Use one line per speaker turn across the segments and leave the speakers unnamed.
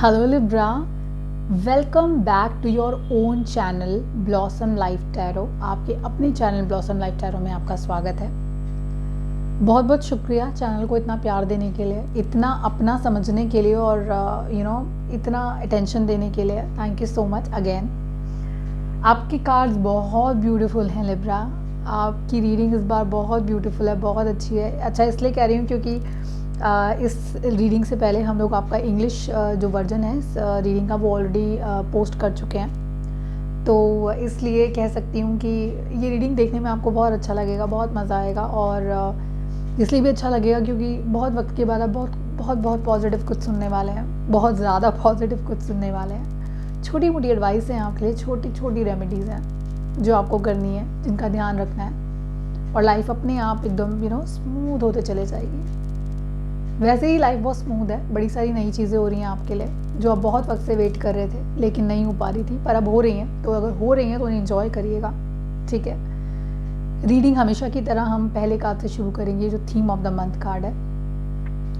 Hello Libra, welcome back to your own channel blossom life tarot. आपके अपने channel blossom life tarot में आपका स्वागत है। बहुत बहुत शुक्रिया चैनल को इतना प्यार देने के लिए, इतना अपना समझने के लिए और इतना अटेंशन देने के लिए। Thank you so much again. आपकी कार्ड्स बहुत ब्यूटीफुल हैं लिब्रा, आपकी रीडिंग इस बार बहुत ब्यूटीफुल है, बहुत अच्छी है। अच्छा इसलिए कह रही हूँ क्योंकि इस रीडिंग से पहले हम लोग आपका इंग्लिश जो वर्जन है इस रीडिंग का वो ऑलरेडी पोस्ट कर चुके हैं, तो इसलिए कह सकती हूँ कि ये रीडिंग देखने में आपको बहुत अच्छा लगेगा, बहुत मज़ा आएगा। और इसलिए भी अच्छा लगेगा क्योंकि बहुत वक्त के बाद आप बहुत बहुत बहुत पॉजिटिव कुछ सुनने वाले हैं, बहुत ज़्यादा पॉजिटिव कुछ सुनने वाले हैं। छोटी मोटी एडवाइस हैं आपके लिए, छोटी छोटी रेमेडीज़ हैं जो आपको करनी है, जिनका ध्यान रखना है, और लाइफ अपने आप एकदम स्मूथ होते चले जाएगी। वैसे ही लाइफ बहुत स्मूथ है, बड़ी सारी नई चीज़ें हो रही हैं आपके लिए जो आप बहुत वक्त से वेट कर रहे थे लेकिन नहीं हो पा रही थी, पर अब हो रही हैं। तो अगर हो रही हैं तो एंजॉय करिएगा, ठीक है। रीडिंग हमेशा की तरह हम पहले कार्ड से शुरू करेंगे जो theme of the month card है,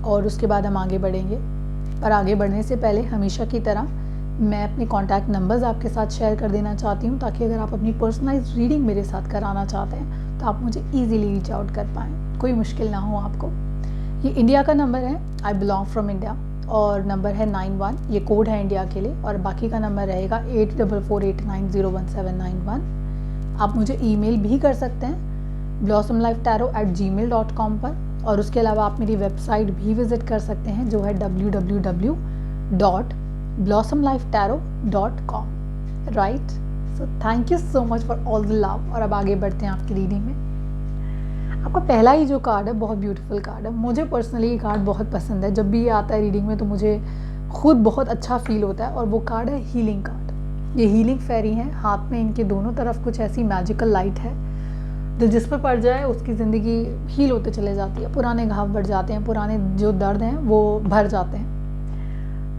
और उसके बाद हम आगे बढ़ेंगे। पर आगे बढ़ने से पहले हमेशा की तरह मैं अपने कॉन्टैक्ट नंबर्स आपके साथ शेयर कर देना चाहती हूँ, ताकि अगर आप अपनी पर्सनलाइज रीडिंग मेरे साथ कराना चाहते हैं तो आप मुझे ईजिली रीच आउट कर पाएँ, कोई मुश्किल ना हो आपको। ये इंडिया का नंबर है, आई बिलोंग फ्रॉम इंडिया, और नंबर है 91, ये कोड है इंडिया के लिए, और बाकी का नंबर रहेगा 8448901791। आप मुझे ईमेल भी कर सकते हैं blossomlifetarot@gmail.com पर, और उसके अलावा आप मेरी वेबसाइट भी विज़िट कर सकते हैं जो है www.blossomlifetarot.com, right. So thank you so much for all the love. और अब आगे बढ़ते हैं आपकी रीडिंग में। आपका पहला ही जो कार्ड है बहुत ब्यूटीफुल कार्ड है, मुझे पर्सनली ये कार्ड बहुत पसंद है। जब भी ये आता है रीडिंग में तो मुझे खुद बहुत अच्छा फील होता है, और वो कार्ड है हीलिंग कार्ड। ये हीलिंग फेरी हैं, हाथ में इनके दोनों तरफ कुछ ऐसी मैजिकल लाइट है जो जिस पर पड़ जाए उसकी ज़िंदगी हील होते चले जाती है, पुराने घाव बढ़ जाते हैं, पुराने जो दर्द हैं वो भर जाते हैं।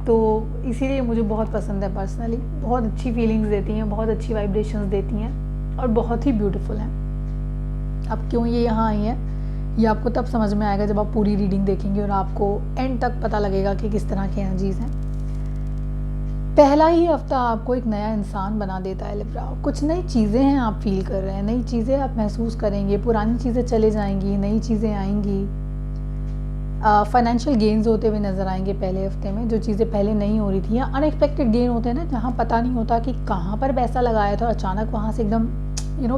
तो इसीलिए मुझे बहुत पसंद है पर्सनली, बहुत अच्छी फीलिंग्स देती हैं, बहुत अच्छी वाइब्रेशंस देती हैं, और बहुत ही ब्यूटीफुल हैं। अब क्यों ये यहाँ आई है ये आपको तब समझ में आएगा जब आप पूरी रीडिंग देखेंगे, और आपको एंड तक पता लगेगा कि किस तरह की एनर्जीज हैं। पहला ही हफ्ता आपको एक नया इंसान बना देता है लिब्रा। कुछ नई चीज़ें हैं आप फील कर रहे हैं, नई चीज़ें आप महसूस करेंगे, पुरानी चीज़ें चले जाएंगी, नई चीज़ें आएंगी। फाइनेंशियल गेन्स होते हुए नज़र आएंगे पहले हफ्ते में, जो चीज़ें पहले नहीं हो रही थी, या अनएक्सपेक्टेड गेन होते हैं ना, जहाँ पता नहीं होता कि कहाँ पर पैसा लगाया था, अचानक वहाँ से एकदम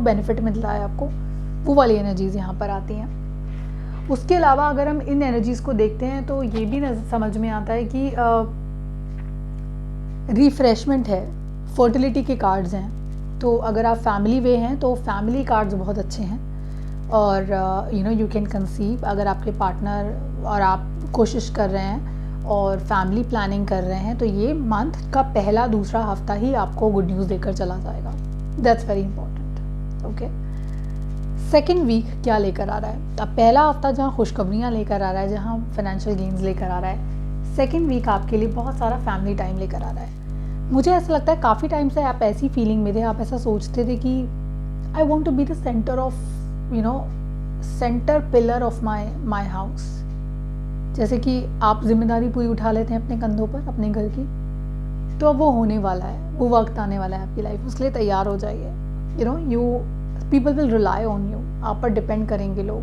बेनिफिट मिलता है आपको। वो वाली एनर्जीज़ यहाँ पर आती हैं। उसके अलावा अगर हम इन एनर्जीज़ को देखते हैं तो ये भी समझ में आता है कि रिफ्रेशमेंट है, फर्टिलिटी के कार्ड्स हैं। तो अगर आप फैमिली वे हैं तो फैमिली कार्ड्स बहुत अच्छे हैं, और यू कैन कंसीव। अगर आपके पार्टनर और आप कोशिश कर रहे हैं और फैमिली प्लानिंग कर रहे हैं तो ये मंथ का पहला दूसरा हफ्ता ही आपको गुड न्यूज़ देकर चला जाएगा। That's very important, okay. Second week क्या लेकर आ रहा है? अब पहला हफ्ता जहाँ खुशखबरियाँ लेकर आ रहा है, जहाँ फाइनेंशियल गेन्स लेकर आ रहा है, सेकेंड वीक आपके लिए बहुत सारा फैमिली टाइम लेकर आ रहा है। मुझे ऐसा लगता है काफ़ी टाइम से आप ऐसी फीलिंग में थे, आप ऐसा सोचते थे कि I want to be the centre of centre pillar of my house. जैसे कि आप जिम्मेदारी पूरी उठा लेते हैं अपने कंधों पर अपने घर की, तो अब वो होने वाला है, वो वक्त आने वाला है आपकी लाइफ, उसके लिए तैयार हो जाइए। People will rely on you, आप पर डिपेंड करेंगे लोग,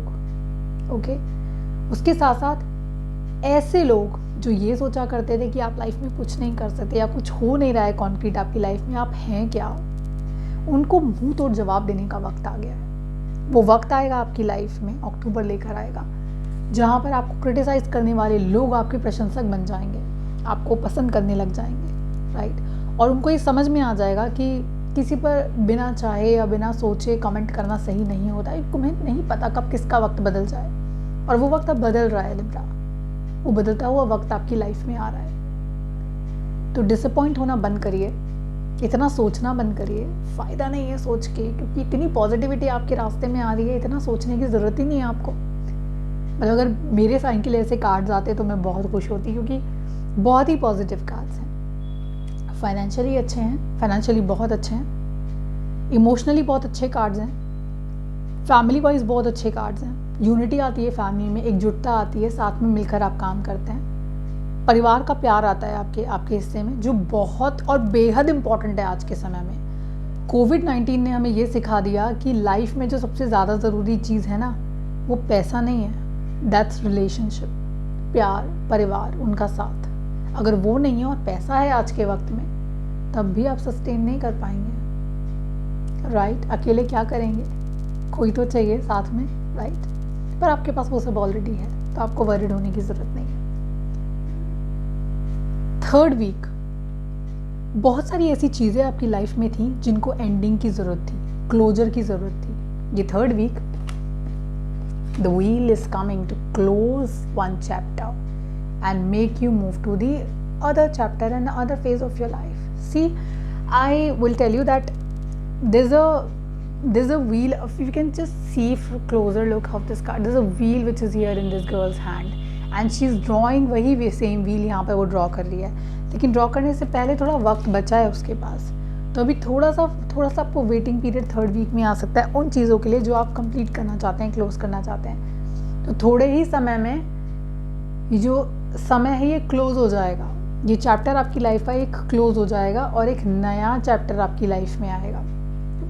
ओके। उसके साथ साथ ऐसे लोग जो ये सोचा करते थे कि आप लाइफ में कुछ नहीं कर सकते या कुछ हो नहीं रहा है कॉन्क्रीट आपकी लाइफ में, आप हैं क्या, उनको मुंह तोड़ जवाब देने का वक्त आ गया है। वो वक्त आएगा आपकी लाइफ में, अक्टूबर लेकर आएगा, जहाँ पर आपको क्रिटिसाइज करने वाले लोग आपके प्रशंसक बन जाएंगे, आपको पसंद करने लग जाएंगे, राइट। और उनको ये समझ में आ जाएगा कि किसी पर बिना चाहे या बिना सोचे कमेंट करना सही नहीं होता है। तुम्हें नहीं पता कब किसका वक्त बदल जाए, और वो वक्त अब बदल रहा है लिब्रा, वो बदलता हुआ वक्त आपकी लाइफ में आ रहा है। तो डिसअपॉइंट होना बंद करिए, इतना सोचना बंद करिए, फ़ायदा नहीं है सोच के, क्योंकि इतनी पॉजिटिविटी आपके रास्ते में आ रही है, इतना सोचने की ज़रूरत ही नहीं है आपको। मतलब अगर मेरे साइन के लिए ऐसे कार्ड्स आते तो मैं बहुत खुश होती, क्योंकि बहुत ही पॉजिटिव कार्ड्स हैं। फाइनेंशियली अच्छे हैं, फाइनेंशियली बहुत अच्छे हैं, इमोशनली बहुत अच्छे कार्ड्स हैं, फैमिली वाइज बहुत अच्छे कार्ड्स हैं। यूनिटी आती है फैमिली में, एकजुटता आती है, साथ में मिलकर आप काम करते हैं। परिवार का प्यार आता है आपके आपके हिस्से में, जो बहुत और बेहद इम्पॉर्टेंट है आज के समय में। कोविड-19 ने हमें ये सिखा दिया कि लाइफ में जो सबसे ज़्यादा ज़रूरी चीज़ है ना, वो पैसा नहीं है, दैट्स रिलेशनशिप, प्यार, परिवार, उनका साथ। अगर वो नहीं है और पैसा है आज के वक्त में, तब भी आप सस्टेन नहीं कर पाएंगे, राइट? अकेले क्या करेंगे, कोई तो चाहिए साथ में, राइट? पर आपके पास वो सब ऑलरेडी है, तो आपको वरीड होने की ज़रूरत नहीं है। थर्ड वीक, बहुत सारी ऐसी चीज़ें आपकी लाइफ में थी जिनको एंडिंग की ज़रूरत थी, क्लोजर की ज़रूरत थी। ये third week, the wheel is coming to close one chapter and make you move to the other chapter and the other phase of your life. See, I will tell you that there's a wheel. If you can just see closer look of this card, there's a wheel which is here in this girl's hand and she's drawing वही same wheel यहाँ पे वो draw कर रही है, लेकिन draw करने से पहले थोड़ा वक्त बचा है उसके पास। तो अभी थोड़ा सा आपको वेटिंग पीरियड थर्ड वीक में आ सकता है उन चीज़ों के लिए जो आप कंप्लीट करना चाहते हैं, क्लोज करना चाहते हैं। तो थोड़े ही समय में ये जो समय है ये क्लोज हो जाएगा, ये चैप्टर आपकी लाइफ का एक क्लोज हो जाएगा और एक नया चैप्टर आपकी लाइफ में आएगा।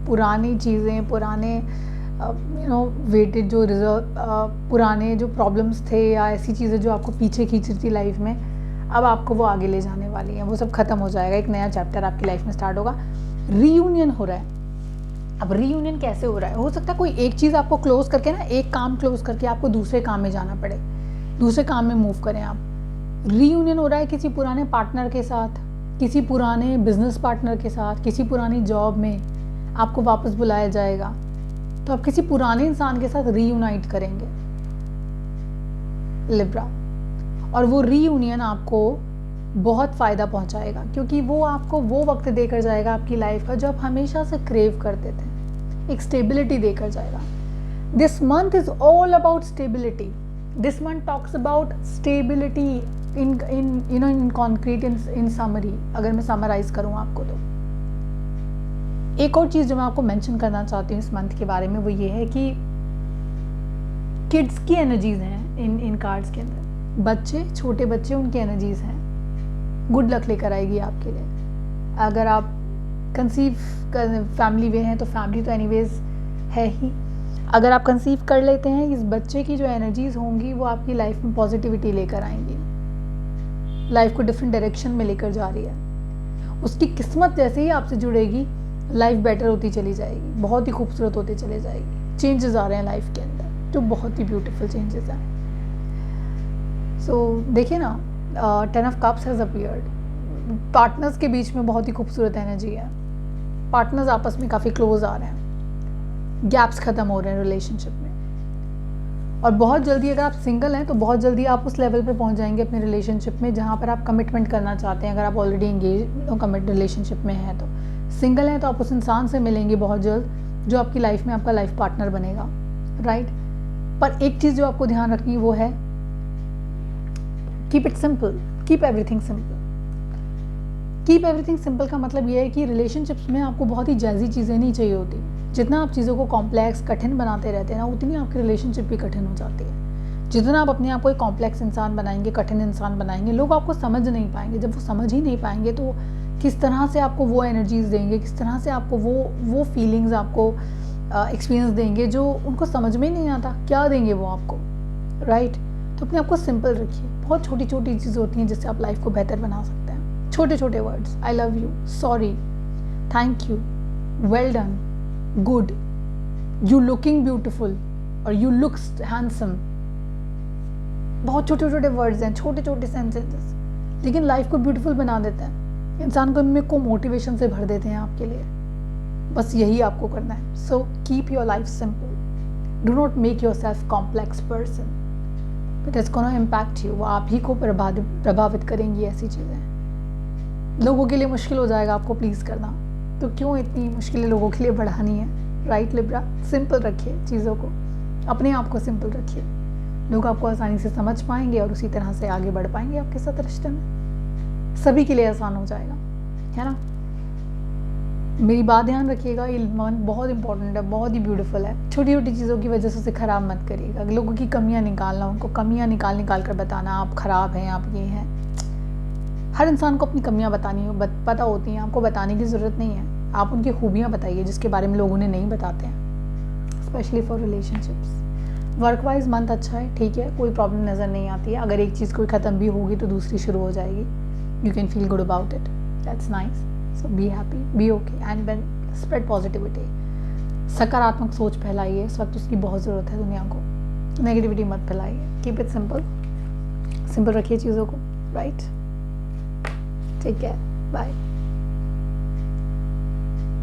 पुरानी चीज़ें, पुराने वेटेड जो पुराने जो प्रॉब्लम्स थे या ऐसी चीज़ें जो आपको पीछे खींच रही थी लाइफ में, अब आपको वो आगे ले जाने वाली हैं, वो सब खत्म हो जाएगा, एक नया चैप्टर आपकी लाइफ में स्टार्ट होगा। रीयूनियन हो रहा है। अब रीयूनियन कैसे हो रहा है? हो सकता है कोई एक चीज़ आपको क्लोज करके ना, एक काम क्लोज करके आपको दूसरे काम में जाना पड़े, दूसरे काम में मूव करें आप। रीयूनियन हो रहा है किसी पुराने पार्टनर के साथ, किसी पुराने बिजनेस पार्टनर के साथ, किसी पुरानी जॉब में आपको वापस बुलाया जाएगा, तो आप किसी पुराने इंसान के साथ रीयूनाइट करेंगे, लिब्रा। और वो रीयूनियन आपको बहुत फ़ायदा पहुंचाएगा, क्योंकि वो आपको वो वक्त देकर जाएगा आपकी लाइफ का जो आप हमेशा से क्रेव करते थे, एक स्टेबिलिटी देकर जाएगा। This month is all about stability. This month talks about stability in concrete, in summary. अगर मैं समराइज करूँ आपको तो एक और चीज़ जो मैं आपको मेंशन करना चाहती हूँ इस मंथ के बारे में, वो ये है कि किड्स की एनर्जीज हैं इन कार्ड्स के अंदर। बच्चे, छोटे बच्चे, उनकी एनर्जीज हैं, गुड लक लेकर आएगी आपके लिए। अगर आप कंसीव फैमिली में हैं तो फैमिली तो एनीवेज है ही। अगर आप कंसीव कर लेते हैं, इस बच्चे की जो एनर्जीज होंगी वो आपकी लाइफ में पॉजिटिविटी लेकर आएंगी, लाइफ को डिफरेंट डायरेक्शन में लेकर जा रही है। उसकी किस्मत जैसे ही आपसे जुड़ेगी, लाइफ बेटर होती चली जाएगी, बहुत ही खूबसूरत होती चली जाएगी। चेंजेस आ रहे हैं लाइफ के अंदर जो बहुत ही ब्यूटीफुल चेंजेस हैं। सो देखिए ना, 10 of cups has appeared. Partners के बीच में बहुत ही खूबसूरत एनर्जी है, पार्टनर्स आपस में काफ़ी क्लोज आ रहे हैं, गैप्स ख़त्म हो रहे हैं रिलेशनशिप में। और बहुत जल्दी अगर आप सिंगल हैं तो बहुत जल्दी आप उस लेवल पे पहुंच जाएंगे अपने रिलेशनशिप में जहाँ पर आप कमिटमेंट करना चाहते हैं। अगर आप ऑलरेडी एंगेज कमिट रिलेशनशिप में हैं, तो सिंगल हैं तो आप उस इंसान से मिलेंगे बहुत जल्द जो आपकी लाइफ में आपका लाइफ पार्टनर बनेगा, राइट? पर एक चीज़ जो आपको ध्यान रखनी वो है, keep it simple, keep everything simple. Keep everything simple का मतलब ये है कि रिलेशनशिप्स में आपको बहुत ही जैसी चीज़ें नहीं चाहिए होती। जितना आप चीज़ों को कॉम्प्लेक्स, कठिन बनाते रहते हैं ना, उतनी आपकी रिलेशनशिप भी कठिन हो जाती है। जितना आप अपने आप को एक कॉम्प्लेक्स इंसान बनाएंगे, कठिन इंसान बनाएंगे, लोग आपको समझ नहीं पाएंगे। जब वो समझ ही नहीं पाएंगे तो किस तरह से आपको वो एनर्जीज देंगे, किस तरह से आपको वो फीलिंग्स आपको एक्सपीरियंस देंगे जो उनको समझ में ही नहीं आता, क्या देंगे वो आपको, राइट? तो अपने आप को सिंपल रखिए। बहुत छोटी छोटी चीज़ें होती हैं जिससे आप लाइफ को बेहतर बना सकते हैं। छोटे छोटे words, I love you, sorry, thank you, well done, good, you looking beautiful और यू लुक हैंडसम। बहुत छोटे छोटे वर्ड्स हैं, छोटे छोटे सेंटेंसेस, लेकिन लाइफ को ब्यूटीफुल बना देते हैं, इंसान को मोटिवेशन से भर देते हैं आपके लिए। बस यही आपको करना है। So keep your life simple, do not make your self complex person, but it's gonna impact you. वो आप ही को प्रभावित करेंगी ऐसी चीज़ें। लोगों के लिए मुश्किल हो जाएगा आपको प्लीज़ करना, तो क्यों इतनी मुश्किलें लोगों के लिए बढ़ानी है, राइट लिब्रा? सिंपल रखिए चीज़ों को, अपने आप को सिंपल रखिए, लोग आपको आसानी से समझ पाएंगे और उसी तरह से आगे बढ़ पाएंगे आपके साथ रिश्ते में। सभी के लिए आसान हो जाएगा, है ना? मेरी बात ध्यान रखिएगा, ये मन बहुत इंपॉर्टेंट है, बहुत ही ब्यूटीफुल है। छोटी छोटी चीज़ों की वजह से उसे ख़राब मत करिएगा। लोगों की कमियां निकालना, उनको कमियां निकाल कर बताना आप ख़राब हैं, आप ये हैं, हर इंसान को अपनी कमियां पता होती हैं, आपको बताने की ज़रूरत नहीं है। आप उनकी खूबियां बताइए जिसके बारे में लोग उन्हें नहीं बताते हैं, specially for relationships. Work wise month अच्छा है, ठीक है, कोई प्रॉब्लम नज़र नहीं आती है। अगर एक चीज़ कोई ख़त्म भी होगी तो दूसरी शुरू हो जाएगी। You can feel good about it, that's nice. So be happy, be okay and then spread positivity. सकारात्मक सोच फैलाइए, इस वक्त उसकी बहुत ज़रूरत है दुनिया को। नेगेटिविटी मत फैलाइए, कीप इट सिंपल, सिंपल रखिए चीज़ों को, राइट। Take care, bye.